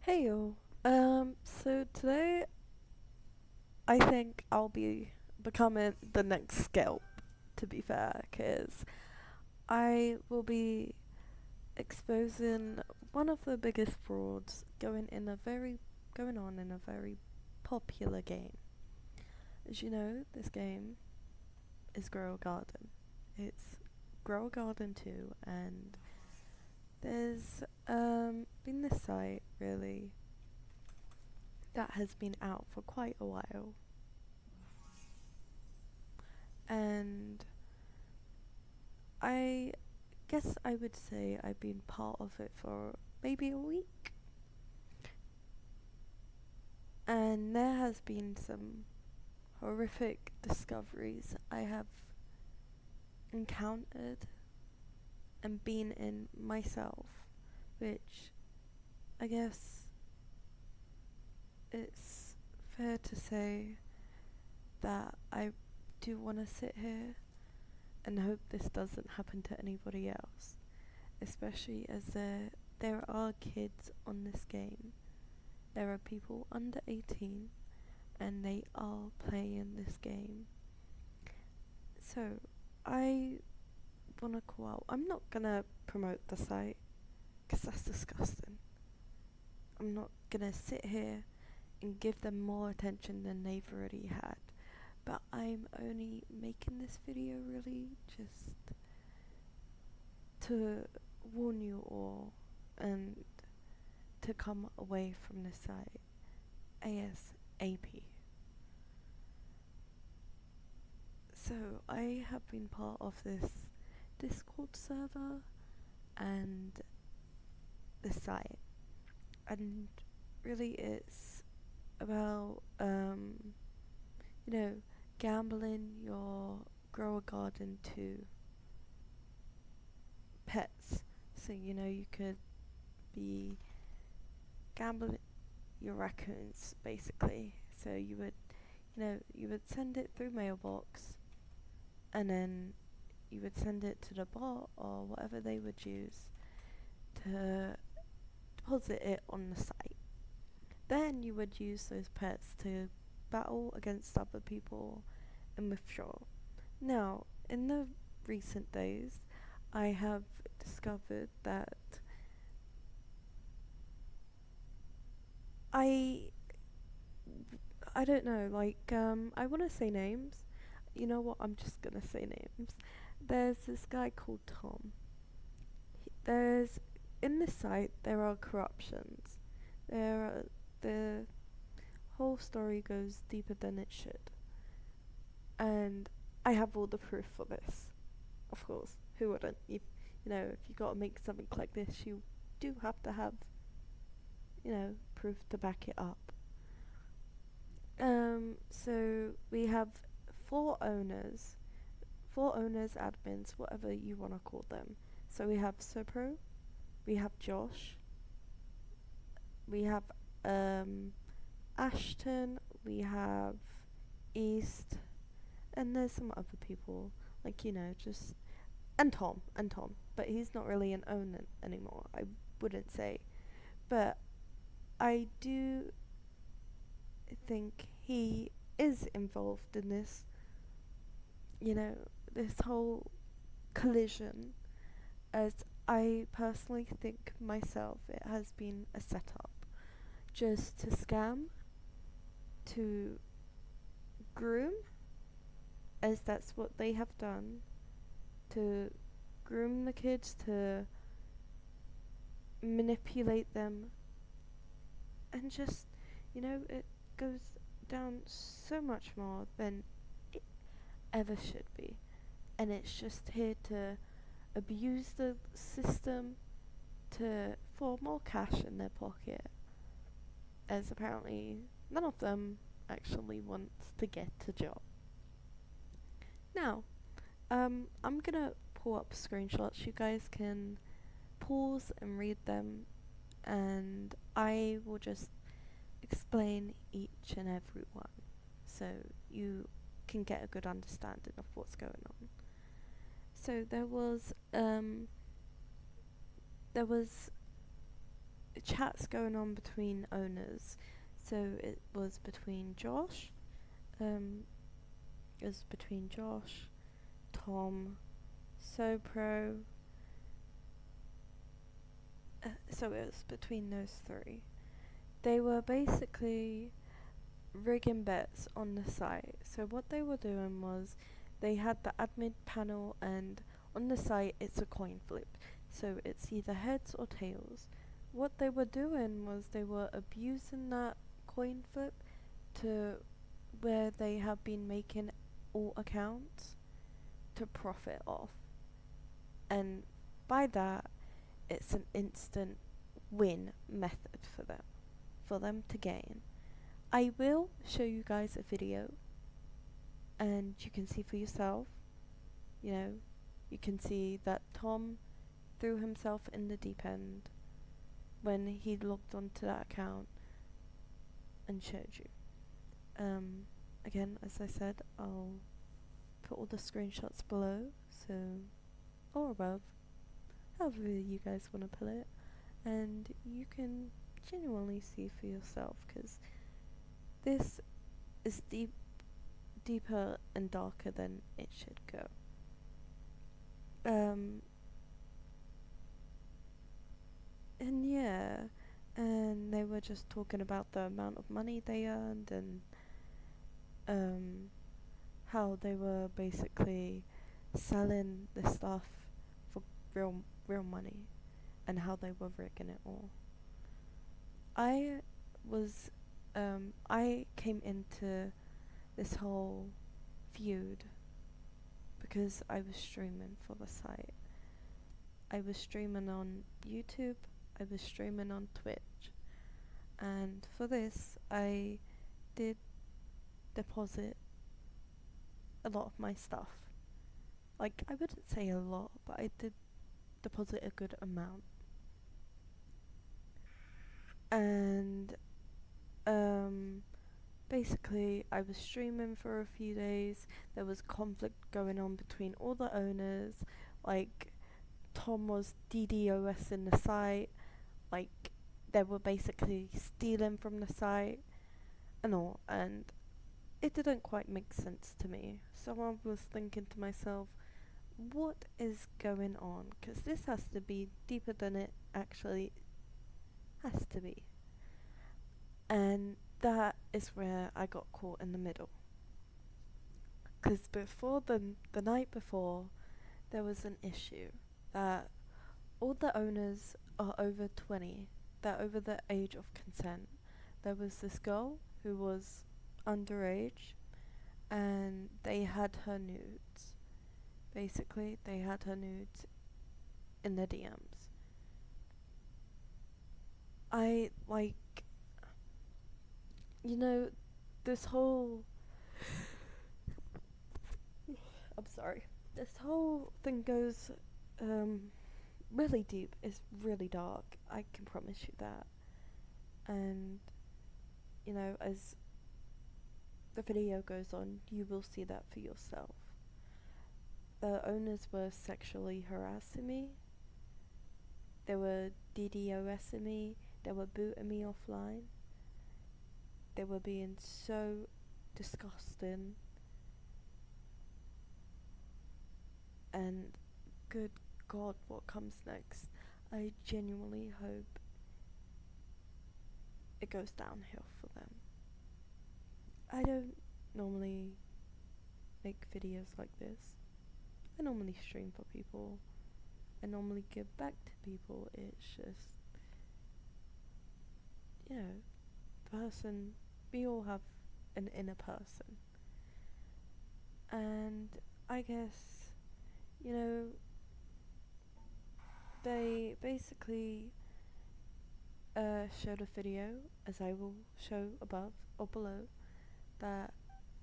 Hey yo. So today I think I'll be becoming the next scalp, to be fair, because I will be exposing one of the biggest frauds going on in a very popular game. As you know, this game is Grow a Garden. It's Grow a Garden 2, and there's been this site really that has been out for quite a while, and I guess I would say I've been part of it for maybe a week, and there has been some horrific discoveries I have encountered and been in myself, which I guess it's fair to say that I do want to sit here and hope this doesn't happen to anybody else, especially as there are kids on this game. There are people under 18 and they are playing this game. So I want to call out. I'm not going to promote the site because that's disgusting. I'm not going to sit here and give them more attention than they've already had. But I'm only making this video really just to warn you all and to come away from the site ASAP. So I have been part of this Discord server and the site, and really it's about you know, gambling your grow a garden to pets. So you could be gambling your raccoons basically. So you would send it through mailbox, and then you would send it to the bot or whatever they would use to deposit it on the site. Then you would use those pets to battle against other people and withdraw. Now, in the recent days, I have discovered that I I don't know, I want to say names. You know what? I'm just gonna say names. There's this guy called Tom. There's in this site there are corruptions. The whole story goes deeper than it should, and I have all the proof for this. Of course, who wouldn't? If you gotta make something like this, you do have to have proof to back it up. So we have four owners, admins, whatever you wanna call them. So we have Sopro, we have Josh, we have um Ashton, we have East, and there's some other people, just and Tom, but he's not really an owner anymore, I wouldn't say. But I do think he is involved in this whole collision, as I personally think myself it has been a setup just to scam, to groom, as that's what they have done, to groom the kids, to manipulate them, and just, it goes down so much more than it ever should be. And it's just here to abuse the system for more cash in their pocket, as apparently none of them actually wants to get a job. Now, I'm gonna pull up screenshots. You guys can pause and read them, and I will just explain each and every one so you can get a good understanding of what's going on. So there was chats going on between owners. So it was between Josh, it was between Josh, Tom, SoPro. So it was between those three. They were basically rigging bets on the site. So what they were doing was they had the admin panel, and on the site it's a coin flip. So it's either heads or tails. What they were doing was they were abusing that coin flip to where they have been making all accounts to profit off. And by that, it's an instant win method for them to gain. I will show you guys a video and you can see for yourself. You know, you can see that Tom threw himself in the deep end when he logged onto that account and showed you. Again, as I said, I'll put all the screenshots below, so, or above, however you guys want to put it, and you can genuinely see for yourself, because this is deeper and darker than it should go. And yeah, and they were just talking about the amount of money they earned, and how they were basically selling the stuff for real money, and how they were rigging it all. I came into this whole feud because I was streaming for the site. I was streaming on YouTube, I was streaming on Twitch, and for this I did deposit a lot of my stuff. Like, I wouldn't say a lot, but I did deposit a good amount. And basically I was streaming for a few days. There was conflict going on between all the owners. Like, Tom was DDoS in the site. Like, they were basically stealing from the site and all, and it didn't quite make sense to me. So I was thinking to myself, what is going on? Because this has to be deeper than it actually has to be. And that is where I got caught in the middle. Because before the night before, there was an issue that all the owners are over 20. They're over the age of consent. There was this girl who was underage, and they had her nudes. Basically, they had her nudes in their DMs. This whole I'm sorry. This whole thing goes really deep. It's really dark. I can promise you that. And as the video goes on, you will see that for yourself. The owners were sexually harassing me. They were DDoSing me. They were booting me offline. They were being so disgusting. And good God, what comes next? I genuinely hope it goes downhill for them. I don't normally make videos like this. I normally stream for people. I normally give back to people. It's just, we all have an inner person. And I guess, they basically showed a video, as I will show above or below, that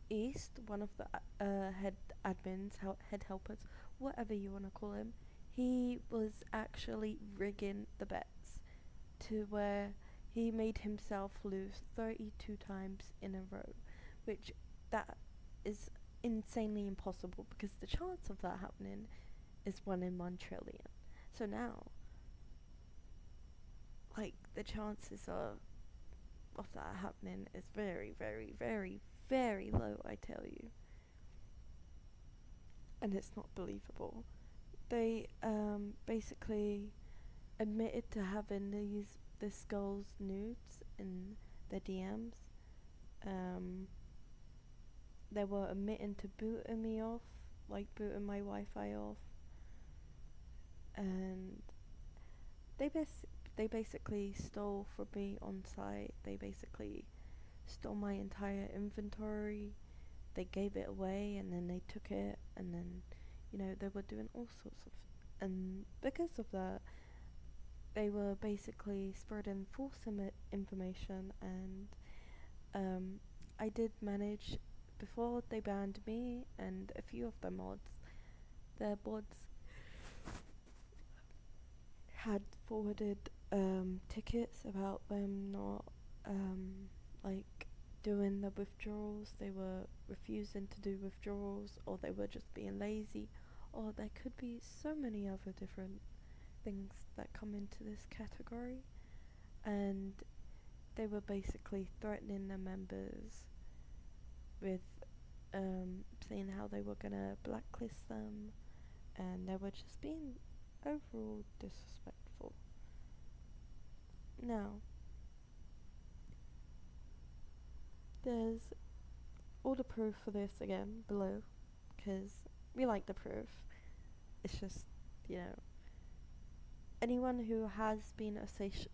East, one of the head admins, head helpers, whatever you want to call him, he was actually rigging the bets to where he made himself lose 32 times in a row, which that is insanely impossible, because the chance of that happening is 1 in 1 trillion. So now, like the chances of that happening is very, very, very, very low, I tell you. And it's not believable. They basically admitted to having this girl's nudes in their DMs. They were admitting to booting me off, like booting my Wi-Fi off, and they basically stole from me on site. They basically stole my entire inventory. They gave it away and then they took it, and then they were doing all sorts of, and because of that they were basically spreading false information. And I did manage, before they banned me and a few of their bots had forwarded tickets about them not like doing the withdrawals. They were refusing to do withdrawals, or they were just being lazy, or there could be so many other different things that come into this category. And they were basically threatening their members with saying how they were gonna blacklist them, and they were just being overall disrespectful. Now, there's all the proof for this again below, because we like the proof. It's just, anyone who has been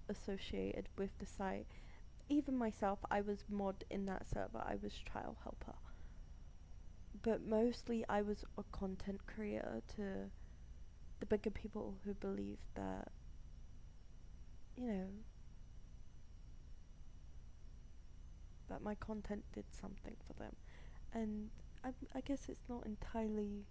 associated with the site, even myself, I was mod in that server, I was trial helper. But mostly I was a content creator to the bigger people who believed that, that my content did something for them. And I guess it's not entirely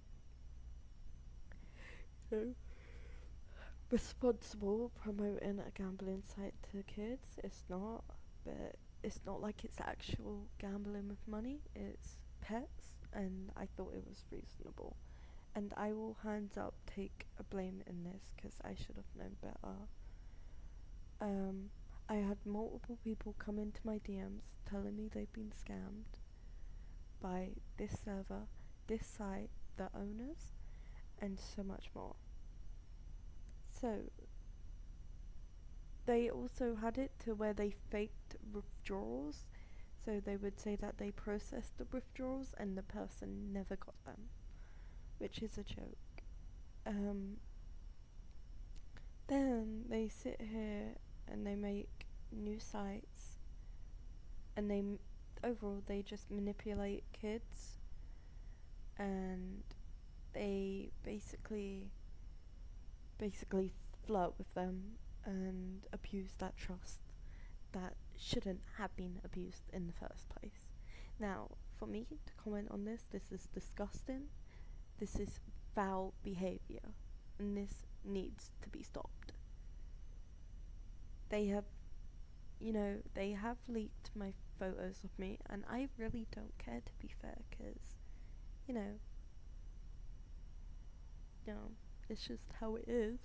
responsible promoting a gambling site to kids. It's not, but it's not like it's actual gambling with money. It's pets, and I thought it was reasonable. And I will hands up take a blame in this, because I should have known better. I had multiple people come into my DMs telling me they've been scammed by this server, this site, the owners, and so much more. So they also had it to where they faked withdrawals. So they would say that they processed the withdrawals and the person never got them, which is a joke. Then they sit here and they make new sites, and they just manipulate kids, and they basically flirt with them and abuse that trust that shouldn't have been abused in the first place. Now, for me to comment on this is disgusting. This is foul behavior, and this needs to be stopped. They have leaked my photos of me, and I really don't care, to be fair, because it's just how it is.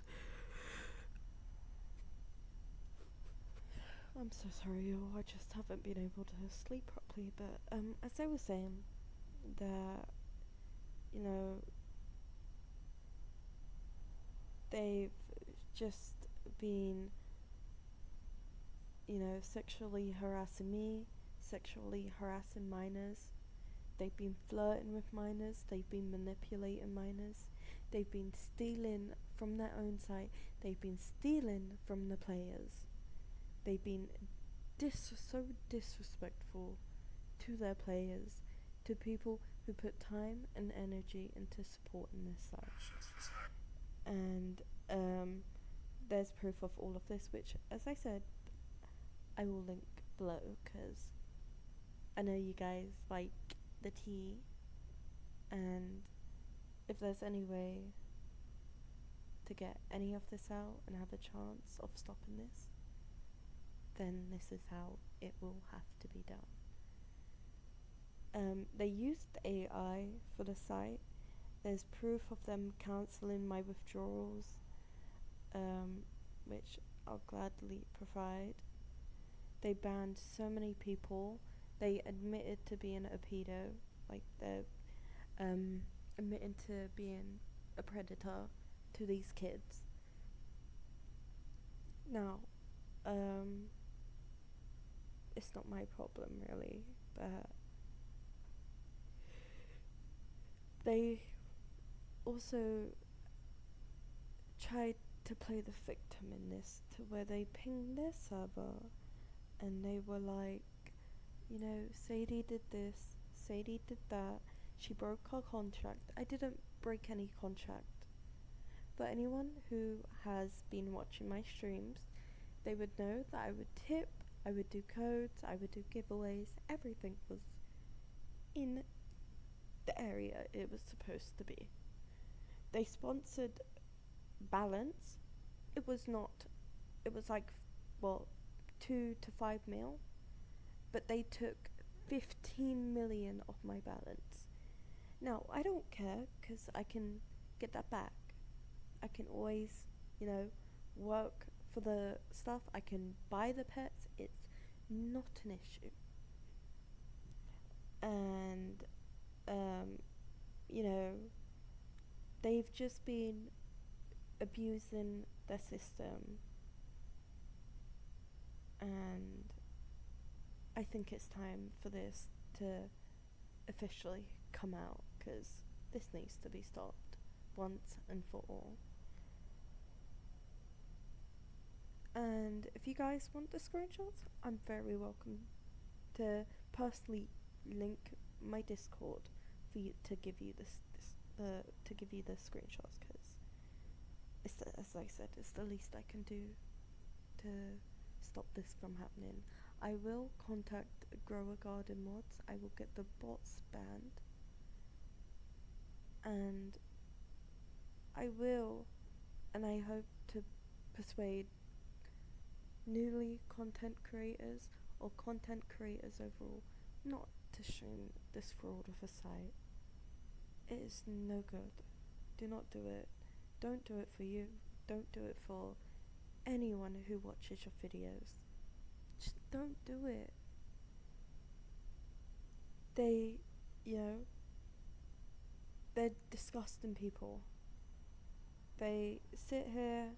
I'm so sorry, y'all. I just haven't been able to sleep properly. But as I was saying, that they've just been sexually harassing me, sexually harassing minors. They've been flirting with minors. They've been manipulating minors. They've been stealing from their own site. They've been stealing from the players. They've been so disrespectful to their players, to people who put time and energy into supporting this site. And there's proof of all of this, which, as I said, I will link below, because I know you guys like the tea, and if there's any way to get any of this out and have a chance of stopping this, then this is how it will have to be done. They used AI for the site. There's proof of them cancelling my withdrawals, which I'll gladly provide. They banned so many people. They admitted to being a pedo, like they're admitting to being a predator to these kids. Now, it's not my problem really, but they also tried to play the victim in this, to where they pinged their server and they were like, you know, Sadie did this, Sadie did that, she broke her contract. I didn't break any contract. For anyone who has been watching my streams, they would know that I would tip, I would do codes, I would do giveaways, everything was in the area it was supposed to be. They sponsored Balance. It was like, well, 2 to 5 mil, but they took 15 million of my balance. Now, I don't care, because I can get that back. I can always, you know, work for the stuff. I can buy the pets. It's not an issue. And, you know, they've just been abusing the system. And I think it's time for this to officially come out, because this needs to be stopped once and for all. And if you guys want the screenshots, I'm very welcome to personally link my Discord for you to give you to give you the screenshots, because it's as I said, it's the least I can do to stop this from happening. I will contact Grower Garden Mods. I will get the bots banned, and I will, and I hope to persuade newly content creators or content creators overall not to stream this fraud of a site. It is no good. Do not do it. Don't do it for you. Don't do it for anyone who watches your videos. Just don't do it. They, you know, they're disgusting people. They sit here,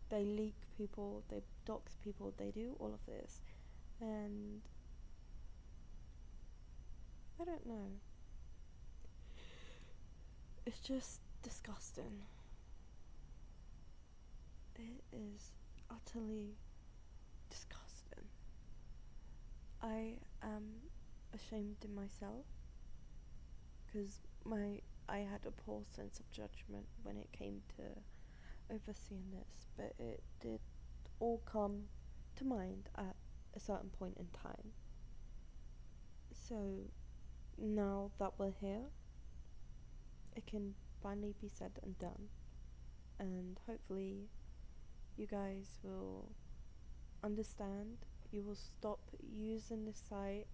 they leak people, they dox people, they do all of this, and I don't know. It's just disgusting. It is utterly disgusting. I am ashamed in myself, because I had a poor sense of judgment when it came to overseeing this, but it did all come to mind at a certain point in time. So now that we're here, it can finally be said and done, and hopefully you guys will understand. You will stop using the site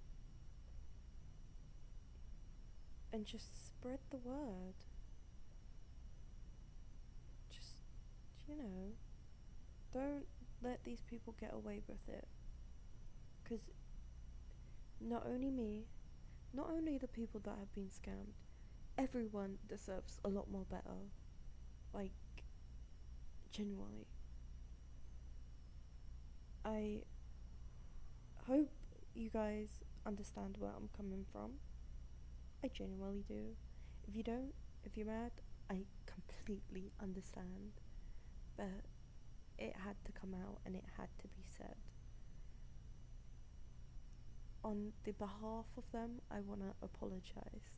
and just spread the word. Just, you know, don't let these people get away with it, because not only me, not only the people that have been scammed, everyone deserves a lot more better. Like, genuinely. I hope you guys understand where I'm coming from. I genuinely do. If you don't, if you're mad, I completely understand. But it had to come out and it had to be said. On the behalf of them, I want to apologize.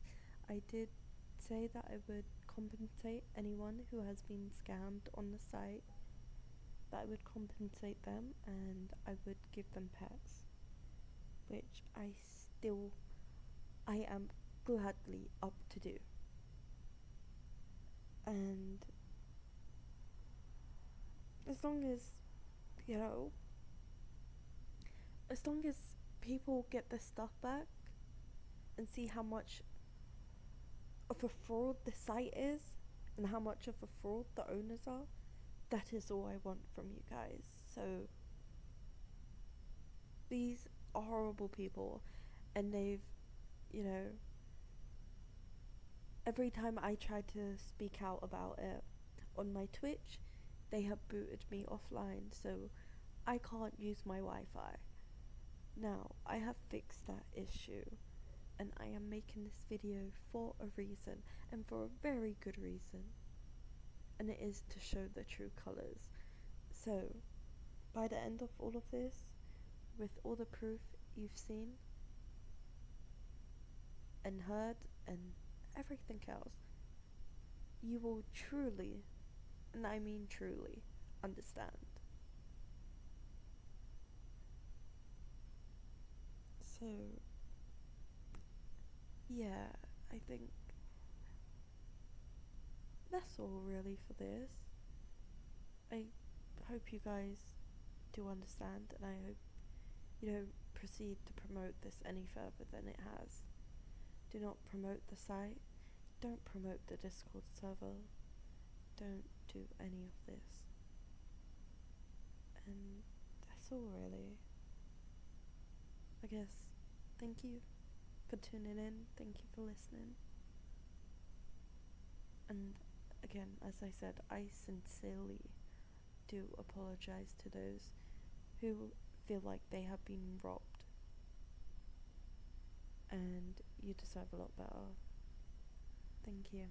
I did say that I would compensate anyone who has been scammed on the site, that I would compensate them and I would give them pets, which I am gladly up to do. And as long as, you know, as long as people get their stuff back and see how much of a fraud the site is and how much of a fraud the owners are, that is all I want from you guys. So these are horrible people, and they've, you know, every time I try to speak out about it on my Twitch, they have booted me offline, so I can't use my Wi-Fi. Now, I have fixed that issue, and I am making this video for a reason, and for a very good reason. And it is to show the true colours. So, by the end of all of this, with all the proof you've seen and heard and everything else, you will truly, and I mean truly, understand. So, yeah, I think that's all really for this. I hope you guys do understand, and I hope you don't proceed to promote this any further than it has. Do not promote the site, don't promote the Discord server, don't do any of this. And that's all really. I guess, thank you for tuning in, thank you for listening. And again, as I said, I sincerely do apologize to those who feel like they have been robbed, and you deserve a lot better. Thank you.